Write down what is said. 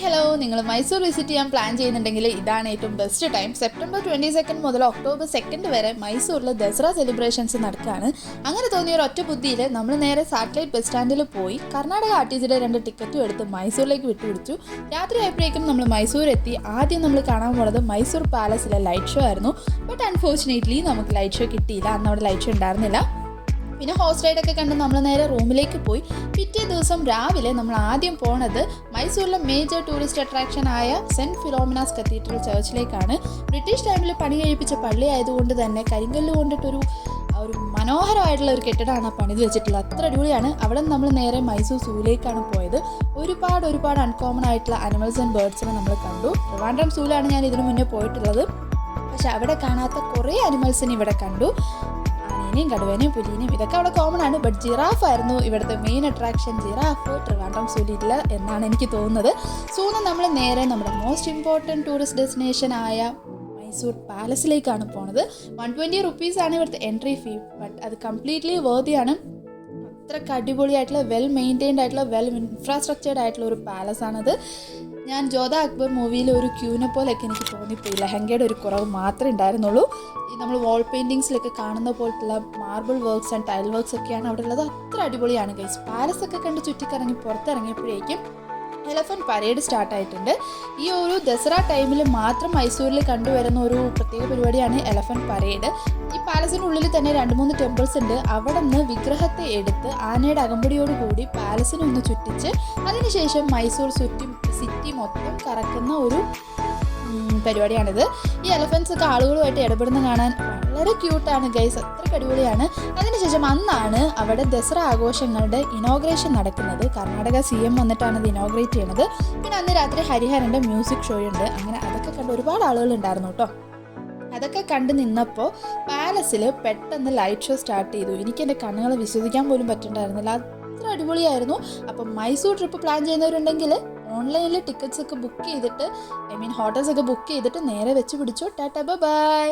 Hello, നിങ്ങൾ Mysore visit ചെയ്യാൻ plan ചെയ്യുന്നുണ്ടെങ്കിൽ ഇതാണ് ഏറ്റവും ബെസ്റ്റ് ടൈം. സെപ്റ്റംബർ 22 മുതൽ ഒക്ടോബർ 2 വരെ മൈസൂരിൽ ദസറ സെലിബ്രേഷൻസ് നടക്കുകയാണ്. അങ്ങനെ തോന്നിയ ഒരു ഒറ്റ ബുദ്ധിയിൽ നമ്മൾ നേരെ സാറ്റലൈറ്റ് ബസ് സ്റ്റാൻഡിൽ പോയി കർണാടക ആർട്ടിസിയുടെ 2 ടിക്കറ്റും എടുത്ത് മൈസൂരിലേക്ക് വിട്ടുപിടിച്ചു. രാത്രി ആയപ്പോഴേക്കും നമ്മൾ മൈസൂർ എത്തി. ആദ്യം നമ്മൾ കാണാൻ പോകുന്നത് മൈസൂർ പാലസിലെ ലൈറ്റ് ഷോ ആയിരുന്നു. ബട്ട് അൺഫോർച്ചുനേറ്റ്ലി നമുക്ക് ലൈറ്റ് ഷോ കിട്ടിയില്ല. അന്ന് അവിടെ ലൈറ്റ് ഷോ ഉണ്ടായിരുന്നില്ല. പിന്നെ ഹോഴ്സ് റൈഡൊക്കെ കണ്ട് നമ്മൾ നേരെ റൂമിലേക്ക് പോയി. പിറ്റേ ദിവസം രാവിലെ നമ്മൾ ആദ്യം പോണത് മൈസൂരിലെ മേജർ ടൂറിസ്റ്റ് അട്രാക്ഷൻ ആയ സെൻറ്റ് ഫിലോമിനാസ് കത്തീഡ്രൽ ചർച്ചിലേക്കാണ്. ബ്രിട്ടീഷ് ടൈമിൽ പണി കഴിപ്പിച്ച പള്ളി ആയതുകൊണ്ട് തന്നെ കരിങ്കല്ല് കൊണ്ടിട്ടൊരു മനോഹരമായിട്ടുള്ള ഒരു കെട്ടിടമാണ് പണിത് വെച്ചിട്ടുള്ളത്. അത്ര അടിപൊളിയാണ്. അവിടെ നമ്മൾ നേരെ മൈസൂർ സൂവിലേക്കാണ് പോയത്. ഒരുപാട് അൺകോമൺ ആയിട്ടുള്ള അനിമൽസ് ആൻഡ് ബേർഡ്സിനെ നമ്മൾ കണ്ടു. ട്രിവാൻഡ്രം സൂവിലാണ് ഞാൻ ഇതിനു മുന്നേ പോയിട്ടുള്ളത്. പക്ഷെ അവിടെ കാണാത്ത കുറേ അനിമൽസിനെ ഇവിടെ കണ്ടു. ആനയും കടുവേനയും പുലിനെയും ഇതൊക്കെ അവിടെ കോമൺ ആണ്. ബട്ട് ജിറാഫ് ആയിരുന്നു ഇവിടുത്തെ മെയിൻ അട്രാക്ഷൻ. ജിറാഫ് ട്രിവാൻഡ്രം സൂലില്ല എന്നാണ് എനിക്ക് തോന്നുന്നത്. സൂന്ന് നമ്മൾ നേരെ നമ്മുടെ മോസ്റ്റ് ഇമ്പോർട്ടൻറ്റ് ടൂറിസ്റ്റ് ഡെസ്റ്റിനേഷൻ ആയ മൈസൂർ പാലസിലേക്കാണ് പോണത്. 120 റുപ്പീസാണ് ഇവിടുത്തെ എൻട്രി ഫീ. ബട്ട് അത് കംപ്ലീറ്റ്ലി വേർതിയാണ്. അത്രയ്ക്ക് അടിപൊളിയായിട്ടുള്ള വെൽ മെയിൻറ്റെയിൻഡ് ആയിട്ടുള്ള വെൽ ഇൻഫ്രാസ്ട്രക്ചേർഡ് ആയിട്ടുള്ള ഒരു പാലസാണത്. ഞാൻ ജോധ അക്ബർ മൂവിയിൽ ഒരു ക്യൂനെ പോലെയൊക്കെ എനിക്ക് തോന്നിപ്പോയി. ലഹങ്കയുടെ ഒരു കുറവ് മാത്രമേ ഉണ്ടായിരുന്നുള്ളൂ. ഈ നമ്മൾ വാൾ പെയിൻറ്റിങ്സിലൊക്കെ കാണുന്ന പോലത്തുള്ള marble works and tile works ഒക്കെയാണ് അവിടെ ഉള്ളത്. അത്ര അടിപൊളിയാണ് ഗൈസ്. പാലസൊക്കെ കണ്ട് ചുറ്റിക്കറങ്ങി പുറത്തിറങ്ങിയപ്പോഴേക്കും എലഫൻറ്റ് പരേഡ് സ്റ്റാർട്ടായിട്ടുണ്ട്. ഈ ഒരു ദസറ ടൈമിൽ മാത്രം മൈസൂരിൽ കണ്ടുവരുന്ന ഒരു പ്രത്യേക പരിപാടിയാണ് എലഫൻറ്റ് പരേഡ്. ഈ പാലസിനുള്ളിൽ തന്നെ 2-3 ടെമ്പിൾസ് ഉണ്ട്. അവിടെ നിന്ന് വിഗ്രഹത്തെ എടുത്ത് ആനയുടെ അകമ്പടിയോടുകൂടി പാലസിനെ ഒന്ന് ചുറ്റിച്ച് അതിനുശേഷം മൈസൂർ സിറ്റി മൊത്തം കറക്കുന്ന ഒരു പരിപാടിയാണിത്. ഈ എലഫൻസ് ഒക്കെ ആളുകളുമായിട്ട് ഇടപെടുന്ന കാണാൻ വളരെ ക്യൂട്ടാണ് ഗൈസ്. അത്രയ്ക്ക് അടിപൊളിയാണ്. അതിനുശേഷം അന്നാണ് അവിടെ ദസറ ആഘോഷങ്ങളുടെ ഇനോഗ്രേഷൻ നടക്കുന്നത്. കർണാടക CM വന്നിട്ടാണ് ഇത് ഇനോഗ്രേറ്റ് ചെയ്യുന്നത്. പിന്നെ അന്ന് രാത്രി ഹരിഹരൻ്റെ മ്യൂസിക് ഷോ ഉണ്ട്. അങ്ങനെ അതൊക്കെ കണ്ട് ഒരുപാട് ആളുകൾ ഉണ്ടായിരുന്നു കേട്ടോ. അതൊക്കെ കണ്ട് നിന്നപ്പോൾ പാലസിൽ പെട്ടെന്ന് ലൈറ്റ് ഷോ സ്റ്റാർട്ട് ചെയ്തു. എനിക്ക് എൻ്റെ കണ്ണുകൾ വിശ്വസിക്കാൻ പോലും പറ്റുന്നുണ്ടായിരുന്നില്ല. അത്ര അടിപൊളിയായിരുന്നു. അപ്പം മൈസൂർ ട്രിപ്പ് പ്ലാൻ ചെയ്യുന്നവരുണ്ടെങ്കിൽ ഓൺലൈനിൽ ടിക്കറ്റ്സ് ഒക്കെ ബുക്ക് ചെയ്തിട്ട് ഹോട്ടൽസ് ഒക്കെ ബുക്ക് ചെയ്തിട്ട് നേരെ വെച്ച് പിടിച്ചോ. Tata bye.